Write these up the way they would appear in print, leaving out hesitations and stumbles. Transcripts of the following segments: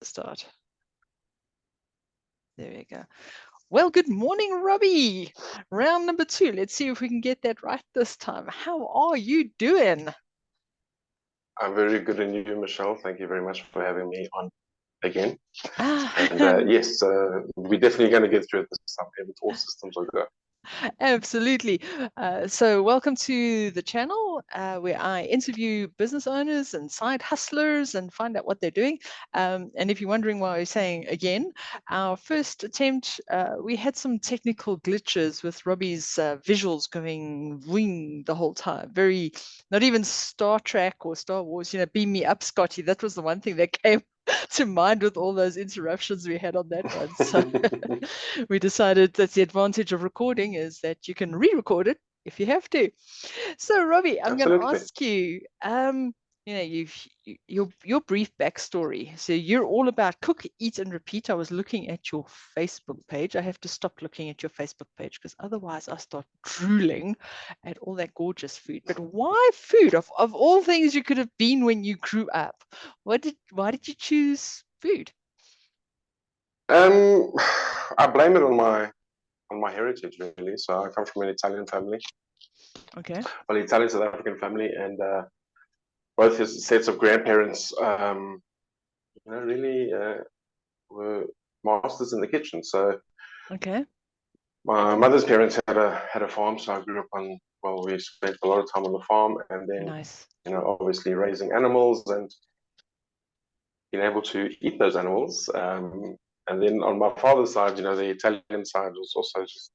Start. There we go. Well, good morning, Robbie. Round number 2. Let's see if we can get that right this time. How are you doing? I'm very good, and you, Michelle. Thank you very much for having me on again. Ah, And yes, we're definitely going to get through it this time. If all systems will go. absolutely. So welcome to the channel where I interview business owners and side hustlers and find out what they're doing. And if you're wondering why we're saying again, our first attempt, we had some technical glitches with Robbie's visuals going wing the whole time. Very, not even Star Trek or Star Wars, beam me up, Scotty. That was the one thing that came to mind with all those interruptions we had on that one. So we decided that's the advantage of recording, is that you can re-record it if you have to. So Robbie, I'm going to ask you, your brief backstory. So you're all about cook, eat, and repeat. I was looking at your Facebook page. I have to stop looking at your Facebook page because otherwise I start drooling at all that gorgeous food. But why food? Of all things you could have been when you grew up, why did you choose food? I blame it on my heritage, really. So I come from an Italian family. Okay. Well, Italian South African family, and both his sets of grandparents, really were masters in the kitchen. So Okay. my mother's parents had a farm, so I grew up on. Well, we spent a lot of time on the farm, and then Nice. obviously raising animals and being able to eat those animals. And then on my father's side, the Italian side was also just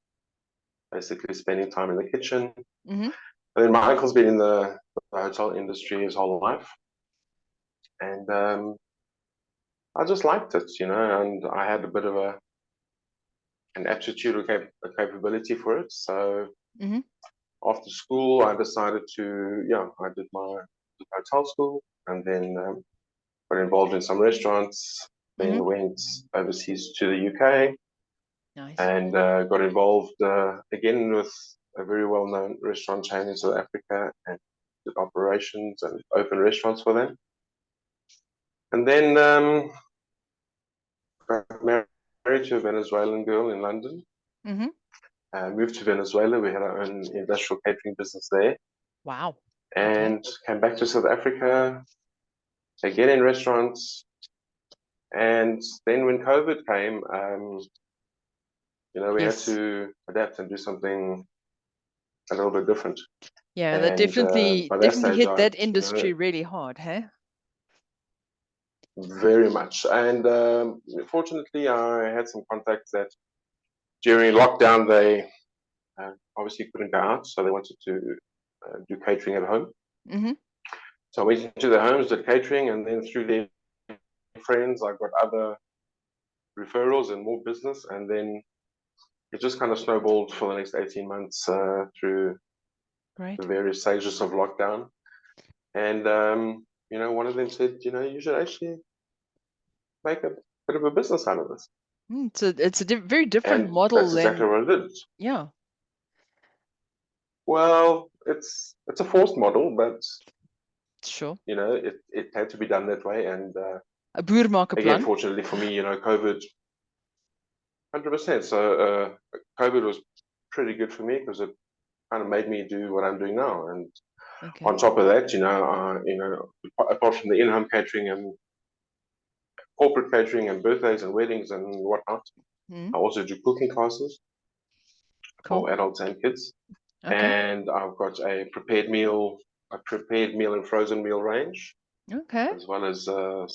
basically spending time in the kitchen. Mm-hmm. And then my uncle's been in the hotel industry his whole life, and I just liked it, and I had a bit of an aptitude or a capability for it. So Mm-hmm. after school, I decided I did my hotel school, and then got involved in some restaurants, then Mm-hmm. went overseas to the UK, Nice. and got involved again with a very well-known restaurant chain in South Africa, and did operations and opened restaurants for them. And then got married to a Venezuelan girl in London. Mm-hmm. Moved to Venezuela. We had our own industrial catering business there. Wow. Okay. And came back to South Africa, again in restaurants. And then when COVID came, we had to adapt and do something a little bit different. Yeah, that And definitely by that stage, hit that industry really hard, hey? Very much. And fortunately, I had some contacts that during lockdown, they obviously couldn't go out, so they wanted to do catering at home. Mm-hmm. So I went into their homes, did catering, and then through their friends, I got other referrals and more business. And then it just kind of snowballed for the next 18 months through the various stages of lockdown. And, one of them said, you should actually make a bit of a business out of this. So it's a very different And model that's exactly what I did. Yeah. Well, it's a forced model, but sure, it had to be done that way. And a boer maak 'n again, plan. fortunately for me, COVID, 100%. So COVID was pretty good for me because it kind of made me do what I'm doing now. And on top of that, apart from the in-home catering and corporate catering and birthdays and weddings and whatnot, I also do cooking classes for adults and kids. Okay. And I've got a prepared meal and frozen meal range. Okay. As well as a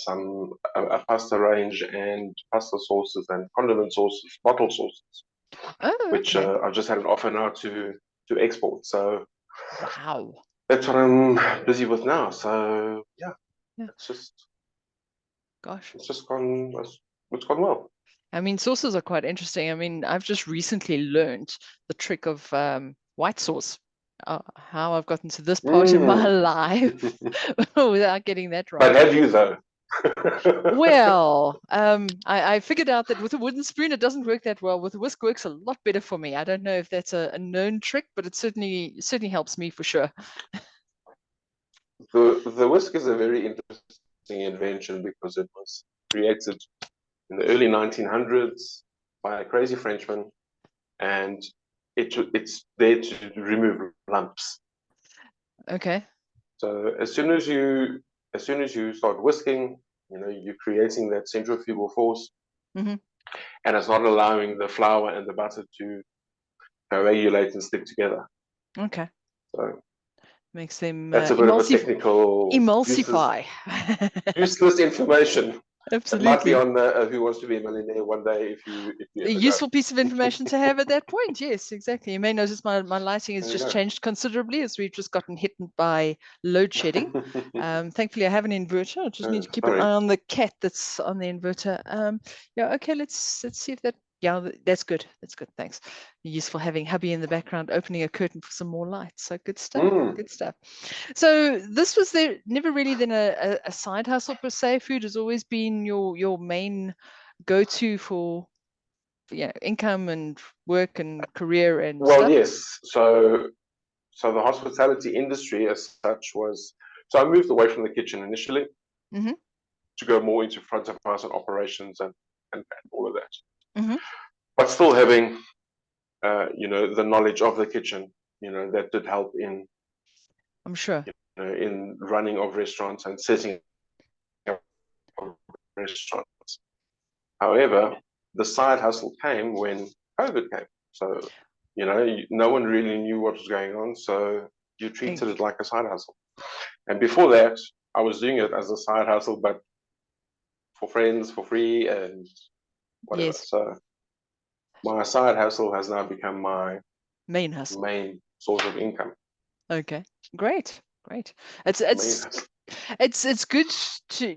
pasta range and pasta sauces and condiment sauces, bottle sauces, which I've just had an offer now to export. So wow, that's what I'm busy with now. So yeah. It's just gone well. I mean, sauces are quite interesting. I mean, I've just recently learned the trick of white sauce. How I've gotten to this part in my life without getting that right. But have you though? Well, I figured out that with a wooden spoon, it doesn't work that well. With a whisk, works a lot better for me. I don't know if that's a known trick, but it certainly helps me for sure. The whisk is a very interesting invention because it was created in the early 1900s by a crazy Frenchman, and it's there to remove lumps. Okay. So as soon as you start whisking, you're creating that centrifugal force, Mm-hmm. and it's not allowing the flour and the butter to coagulate and stick together. Okay. So Makes them that's a bit of a technical, emulsify. useless information. It might be Absolutely. on Who Wants to Be a Millionaire one day if you A ever go. useful piece of information to have at that point. Yes, exactly. You may notice my lighting has There you just go. changed considerably as we've just gotten hit by load shedding. Thankfully, I have an inverter. I just need to keep an Sorry. eye on the cat that's on the inverter. Yeah, okay, let's see if that. Yeah, that's good. That's good. Thanks. Useful having hubby in the background opening a curtain for some more light. So good stuff. Good stuff. So this was there never really then a side hustle per se. Food has always been your main go-to for income and work and career and Well, stuff. yes. So the hospitality industry as such was. So I moved away from the kitchen initially Mm-hmm. to go more into front of house and operations and all of that. Mm-hmm. But still having, the knowledge of the kitchen, that did help in, I'm sure. in running of restaurants and setting up restaurants. However, the side hustle came when COVID came. So, no one really knew what was going on. So you treated it like a side hustle. And before that, I was doing it as a side hustle, but for friends, for free, and whatever. Yes. So my side hustle has now become my Main hustle. main source of income. Okay. Great. Great. Main It's hustle. it's good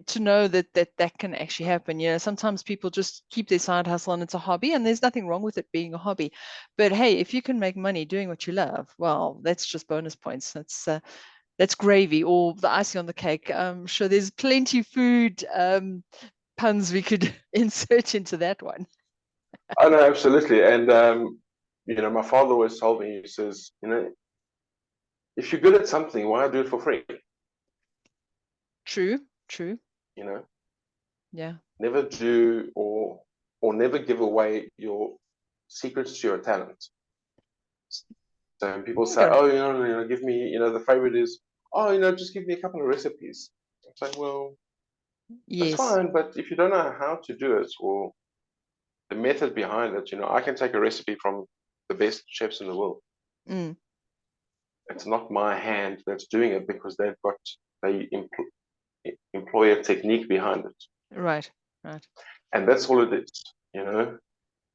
to know that can actually happen. Sometimes people just keep their side hustle and it's a hobby, and there's nothing wrong with it being a hobby. But hey, if you can make money doing what you love, well, that's just bonus points. That's gravy or the icing on the cake. I'm sure there's plenty food puns we could insert into that one. Oh no, absolutely. And my father always told me, he says, if you're good at something, why do it for free? True, true. You know, Yeah. never do or never give away your secrets to your talent. So people say, Okay. oh, give me, the favorite is, oh, just give me a couple of recipes. I'm like, well, that's Yes. fine, but if you don't know how to do it or the method behind it, I can take a recipe from the best chefs in the world. Mm, It's not my hand that's doing it because they employ a technique behind it. right. Right. And that's all it is.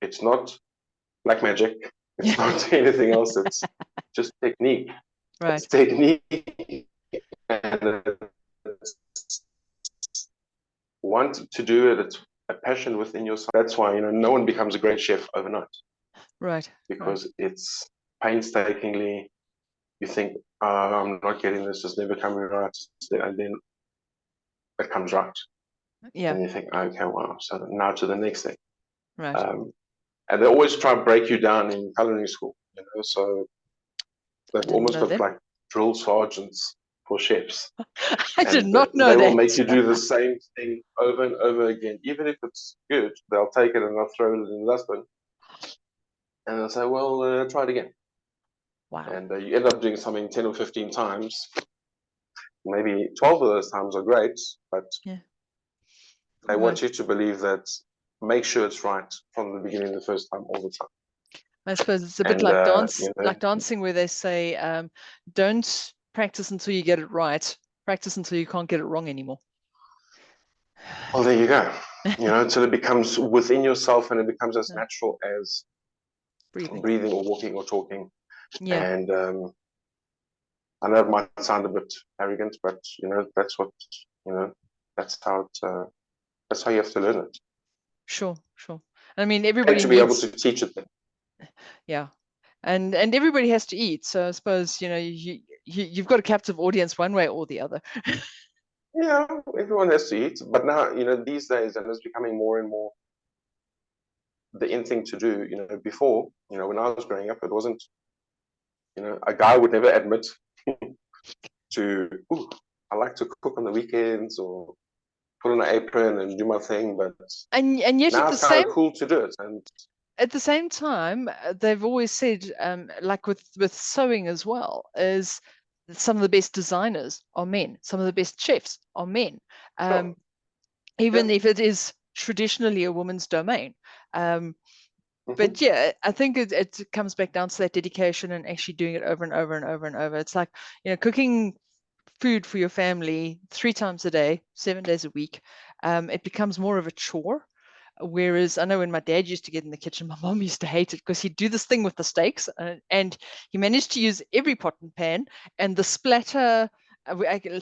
It's not black magic. Yeah. It's not anything else. It's just technique. It's Right. technique. And want to do it. It's a passion within yourself. That's why, no one becomes a great chef overnight Right. Right. because it's painstakingly, you think, oh, I'm not getting this, it's never coming right. And then it comes right. Yeah. And you think, okay, wow. So now to the next thing. Right. And they always try to break you down in culinary school, so I they've didn't almost know got that. like drill sergeants for chefs. I did And not know they will that. make you do the same thing over and over again. Even if it's good, they'll take it and they'll throw it in the dustbin. And they'll say, well, try it again. Wow. And you end up doing something 10 or 15 times. Maybe 12 of those times are great, but Yeah. they Well, want you to believe that make sure it's right from the beginning the first time, all the time. I suppose it's a bit And, like dancing where they say, don't practice until you get it right. Practice until you can't get it wrong anymore. well, there you go. Until it becomes within yourself and it becomes as Yeah. natural as Breathing. breathing or walking or talking. Yeah. And I know it might sound a bit arrogant, but that's what that's how that's how you have to learn it. Sure. Sure. I mean, And everybody to be able needs. to teach it then. Yeah. And everybody has to eat. So I suppose, you've got a captive audience one way or the other. Yeah, everyone has to eat. But now, these days, and it's becoming more and more the in thing to do. Before, when I was growing up, it wasn't, a guy would never admit to, ooh, I like to cook on the weekends or put on an apron and do my thing, but and yet now it's kind of cool to do it. And at the same time, they've always said, like with sewing as well, is some of the best designers are men, some of the best chefs are men, sure. even Yeah. if it is traditionally a woman's domain. But Mm-hmm. yeah, I think it comes back down to that dedication and actually doing it over and over and over and over. It's like, cooking food for your family 3 times a day, 7 days a week. It becomes more of a chore. Whereas I know when my dad used to get in the kitchen, my mom used to hate it because he'd do this thing with the steaks, and he managed to use every pot and pan, and the splatter.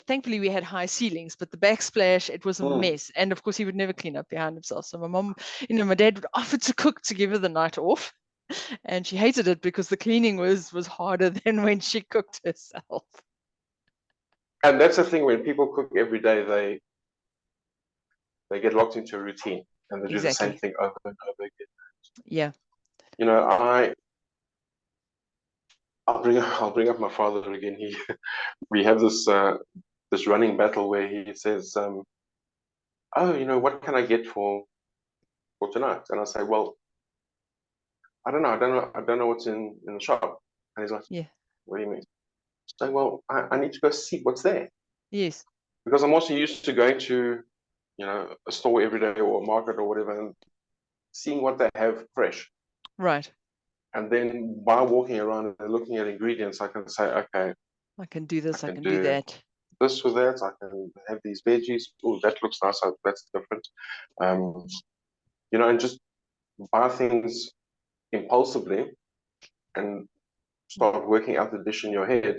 Thankfully, we had high ceilings, but the backsplash, it was a mess. And of course, he would never clean up behind himself. So my mom, my dad would offer to cook to give her the night off, and she hated it because the cleaning was harder than when she cooked herself. And that's the thing, when people cook every day, they get locked into a routine and they do the same Exactly. thing over and over again. Yeah. I'll bring up my father again. We have this running battle where he says, "Oh, what can I get for tonight?" And I say, "Well, I don't know. I don't know what's in the shop." And he's like, Yeah. "What do you mean?" So, well, I need to go see what's there, Yes. because I'm also used to going to, a store every day or a market or whatever, and seeing what they have fresh. Right. And then by walking around and looking at ingredients, I can say, okay, I can do I this, I can can do do that. this with that. I can have these veggies. Oh, that looks nice. That's different. Um, and just buy things impulsively and start working out the dish in your head.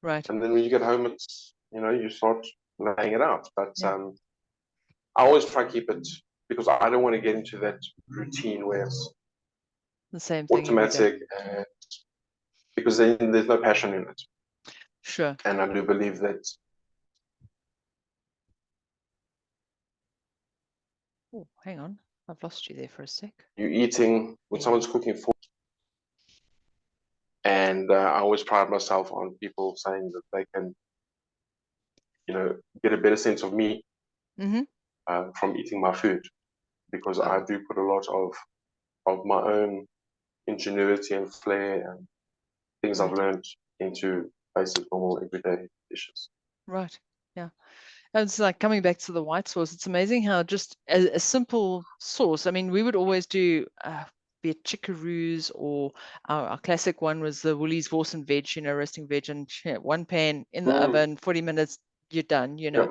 Right. And then when you get home, you start laying it out. But Yeah. I always try to keep it, because I don't want to get into that routine where it's The same thing every day. automatic, because then there's no passion in it. Sure. And I do believe that Oh, hang on. I've lost you there for a sec. you're eating when someone's cooking for, and I always pride myself on people saying that they can, get a better sense of me Mm-hmm. from eating my food, because Oh, I do put a lot of my own ingenuity and flair and things I've right. learned into basic, normal, everyday dishes. Right. Yeah. And it's like coming back to the white sauce. It's amazing how just a simple sauce. I mean, we would always do be it chickaroos, or our classic one was the Woolies horse and veg, roasting veg, and one pan in the Mm, oven, 40 minutes, you're done. yeah,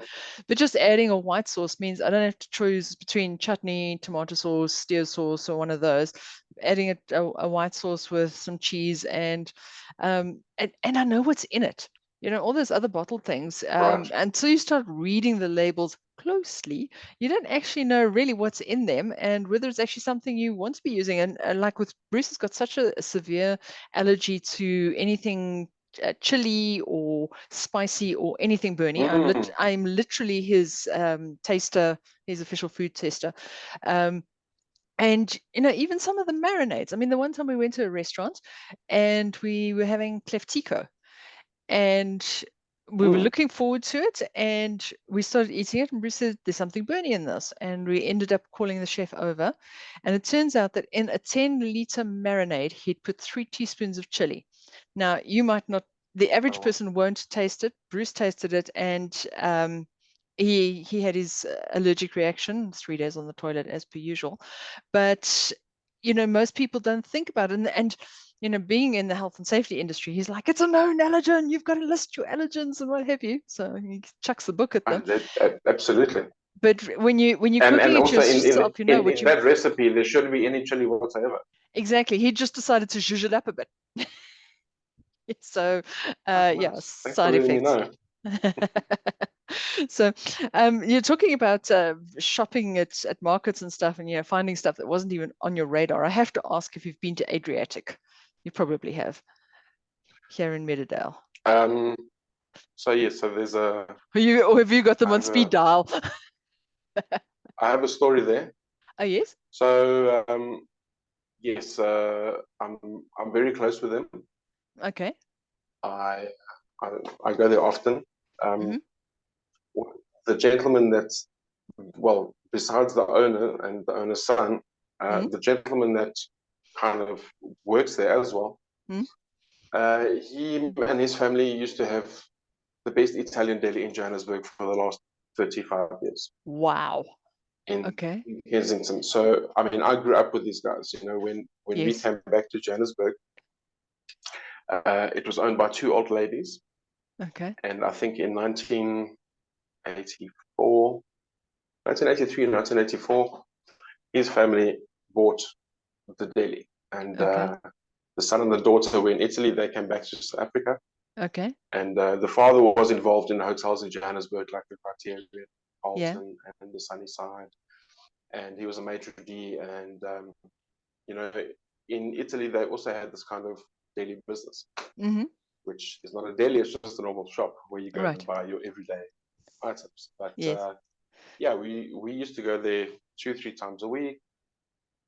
But just adding a white sauce means I don't have to choose between chutney, tomato sauce, steer sauce, or one of those. Adding a white sauce with some cheese and I know what's in it. All those other bottled things, right. until you start reading the labels closely, you don't actually know really what's in them and whether it's actually something you want to be using. And like with Bruce, has got such a severe allergy to anything chili or spicy or anything burny. Mm, I'm literally his taster, his official food tester. Um, and even some of the marinades. I mean, the one time we went to a restaurant and we were having cleftico, and we were mm. looking forward to it, and we started eating it, and Bruce said, "There's something burny in this," and we ended up calling the chef over, and it turns out that in a 10-liter marinade he'd put 3 teaspoons of chili. Now, you might not, the average Oh, person won't taste it. Bruce tasted it, and he had his allergic reaction, 3 days on the toilet as per usual. But most people don't think about it, and being in the health and safety industry, he's like, it's a known allergen. You've got to list your allergens and what have you. So he chucks the book at them. absolutely. But when you're And cooking it also yourself, you know what in you that recipe, there shouldn't be any chili whatsoever. exactly. He just decided to zhuzh it up a bit. So, Oh, yeah, nice. Thanks for side letting me effects. know. So, you're talking about shopping at markets and stuff, and finding stuff that wasn't even on your radar. I have to ask if you've been to Adriatic. You probably have, here in Meadowdale. Um, so yes, so there's Or have you got them I on have speed dial? I have a story there. Oh, yes. So yes, I'm very close with them. Okay. I I, I go there often. Mm-hmm. Um, the gentleman that's well, besides the owner and the owner's son, the gentleman that kind of works there as well, he and his family used to have the best Italian deli in Johannesburg for the last 35 years. Wow. In Kensington. So, I mean, I grew up with these guys. You know, when we came back to Johannesburg, it was owned by two old ladies. Okay. And I think in 1984, 1983, 1984, his family bought the deli. And the son and the daughter were in Italy. They came back to South Africa. Okay. And the father was involved in hotels in Johannesburg, like the Criterion, Carlton, and the Sunnyside. And he was a maitre d'. And, you know, in Italy, they also had this kind of deli business, which is not a deli, it's just a normal shop where you go and buy your everyday items. But yeah, we used to go there 2-3 times a week,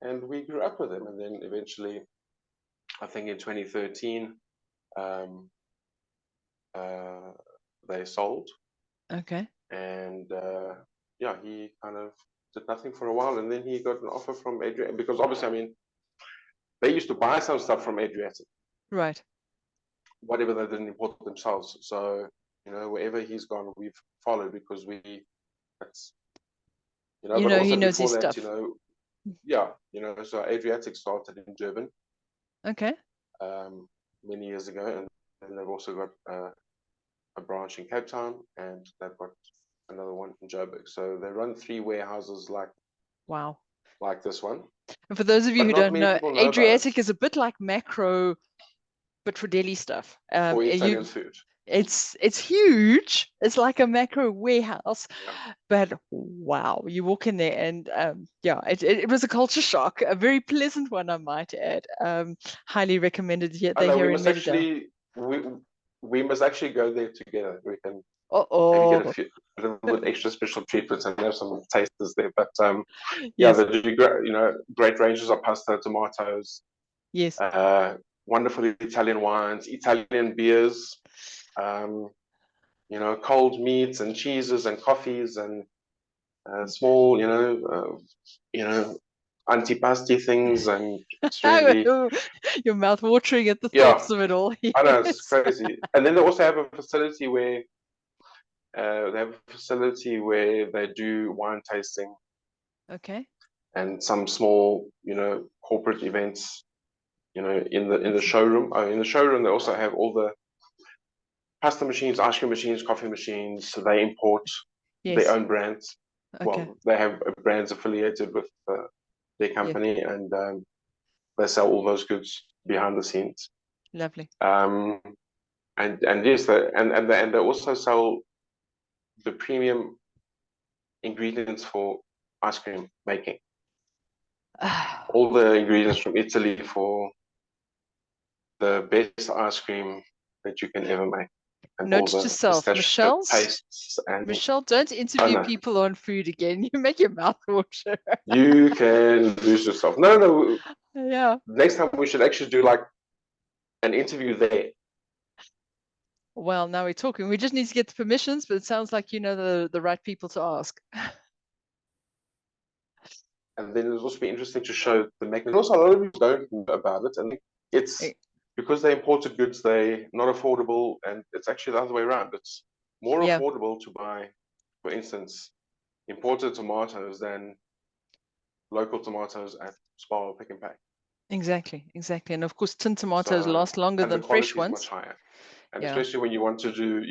and we grew up with them. And then eventually, I think in 2013, they sold. Okay. And yeah, he kind of did nothing for a while, and then he got an offer from Adriatic, because obviously, I mean, they used to buy some stuff from Adriatic. Right. Whatever they didn't import themselves. So, you know, wherever he's gone, we've followed, because that's, you know, but also he knows before his that, stuff. you know, yeah, you know, so Adriatic started in Durban. Okay. Many years ago, and then they've also got a branch in Cape Town, and they've got another one in Joburg. So they run 3 warehouses like this one. And for those of you who don't know, Adriatic is a bit like Macro, but for deli stuff. For Italian food. It's huge. It's like a Macro warehouse, but wow, you walk in there and yeah, it was a culture shock, a very pleasant one, I might add. Highly recommended here. They're here in Meadowdale. We must actually go there together. We can maybe get a little bit extra special treatments and have some tasters there. But yeah, they do great, you know, great ranges of pasta, tomatoes. Yes. Wonderful Italian wines, Italian beers, you know, cold meats and cheeses and coffees and small, you know, antipasti things, and it's really your mouth watering at the thoughts of it all. Yes. I know, it's crazy. And then they also have a facility where they do wine tasting. Okay. And some small, you know, corporate events, you know, in the showroom. In the showroom, they also have all the pasta machines, ice cream machines, coffee machines. So they import their own brands. Well, they have brands affiliated with their company, and they sell all those goods behind the scenes. Lovely. And yes, they also sell the premium ingredients for ice cream making. All the ingredients from Italy for the best ice cream that you can ever make. And note to self, Michelle, don't interview people on food again. You make your mouth water. You can lose yourself. No. Yeah. Next time we should actually do like an interview there. Well, now we're talking. We just need to get the permissions, but it sounds like you know the right people to ask. And then it'll also be interesting to show the mechanism. Also, a lot of people don't know about it, and it's because they're imported goods, they're not affordable, and it's actually the other way around. It's more affordable to buy, for instance, imported tomatoes than local tomatoes at Spar or Pick and Pay. Exactly, and of course, tin tomatoes last longer than fresh ones. Much higher, and especially when you want to do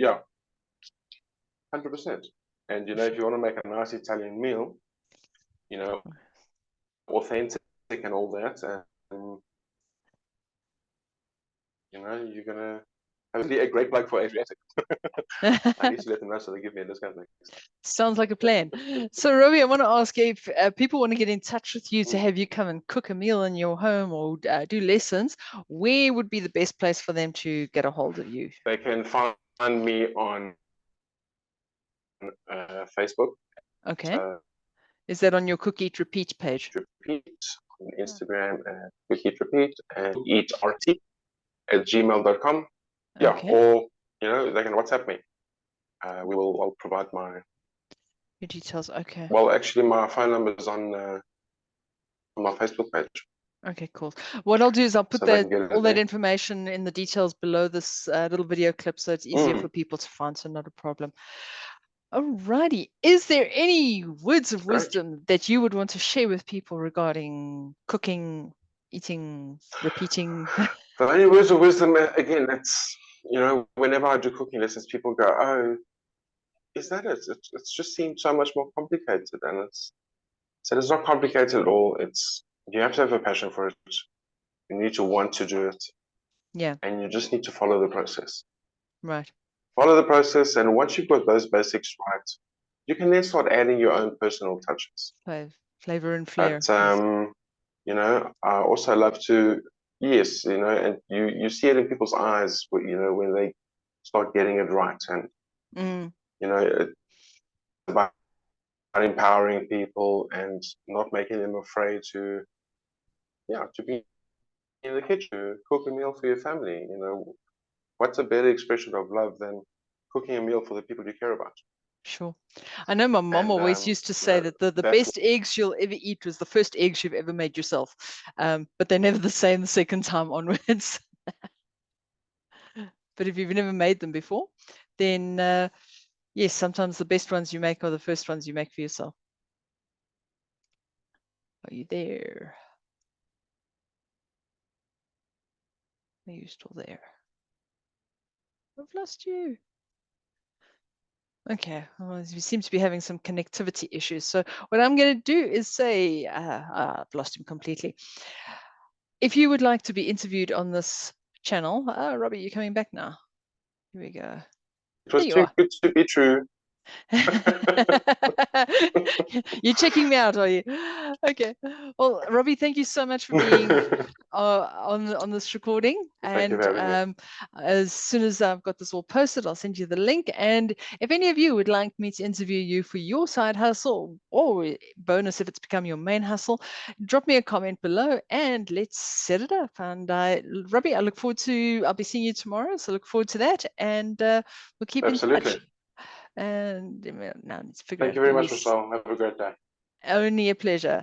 100%. And you know, if you want to make a nice Italian meal, you know, authentic and all that, and you know, you're gonna have a great plug for Adriatic. I need to let them know so they give me a discount. Sounds like a plan. So, Robbie, I want to ask if people want to get in touch with you to have you come and cook a meal in your home or do lessons, where would be the best place for them to get a hold of you? They can find me on Facebook. Okay. Is that on your Cook, Eat, Repeat page? Repeat on Instagram at Cook, Eat, Repeat, and eatrt@gmail.com. Yeah, or you know, they can WhatsApp me. I'll provide my Your details, okay. Well, actually, my phone number is on my Facebook page. Okay, cool. What I'll do is I'll put So they can get all it that there. information in the details below this little video clip, so it's easier for people to find, so not a problem. Alrighty. Is there any words of Great. wisdom that you would want to share with people regarding cooking, eating, repeating? The only words of wisdom, again, it's, you know, whenever I do cooking lessons, people go, oh, is that it? It just seems so much more complicated. And it's not complicated at all. It's, you have to have a passion for it. You need to want to do it. Yeah. And you just need to follow the process. Right. Follow the process. And once you've got those basics right, you can then start adding your own personal touches. Flavor and flair. But, you know, I also love to, yes, you know, and you see it in people's eyes, you know, when they start getting it right. And, you know, it's about empowering people and not making them afraid to be in the kitchen, to cook a meal for your family. You know, what's a better expression of love than cooking a meal for the people you care about? Sure. I know my mom And, always used to you say know, that the best eggs you'll ever eat was the first eggs you've ever made yourself. But they're never the same the second time onwards. But if you've never made them before, then yes, sometimes the best ones you make are the first ones you make for yourself. Are you there? Are you still there? I've lost you. Okay, well, we seem to be having some connectivity issues. So what I'm going to do is say, I've lost him completely. If you would like to be interviewed on this channel, Robbie, you're coming back now. Here we go. it was There you too are. good to be true. You're checking me out, are you? Okay. Well, Robbie, thank you so much for being on this recording. Thank you And for having me. as soon as I've got this all posted, I'll send you the link. And if any of you would like me to interview you for your side hustle, or bonus if it's become your main hustle, drop me a comment below and let's set it up. And Robbie, I'll be seeing you tomorrow. So look forward to that. And we'll keep in touch. And now let's figure Thank out you very much, Rochelle. Have a great day. only a pleasure.